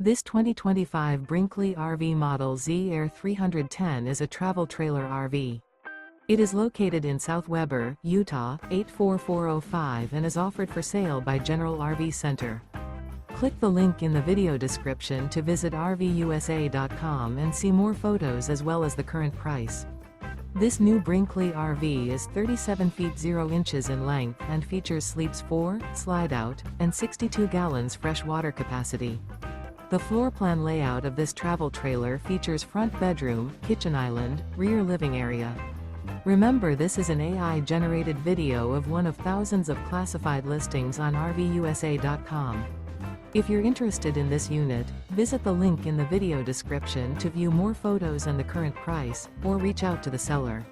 This 2025 Brinkley RV Model Z Air 310 is a travel trailer RV. It is located in South Weber, Utah, 84405 and is offered for sale by General RV Center. Click the link in the video description to visit RVUSA.com and see more photos as well as the current price. This new Brinkley RV is 37 feet 0 inches in length and features sleeps 4, slide-out, and 62 gallons fresh water capacity. The floor plan layout of this travel trailer features front bedroom, kitchen island, rear living area. Remember, this is an AI-generated video of one of thousands of classified listings on RVUSA.com. If you're interested in this unit, visit the link in the video description to view more photos and the current price, or reach out to the seller.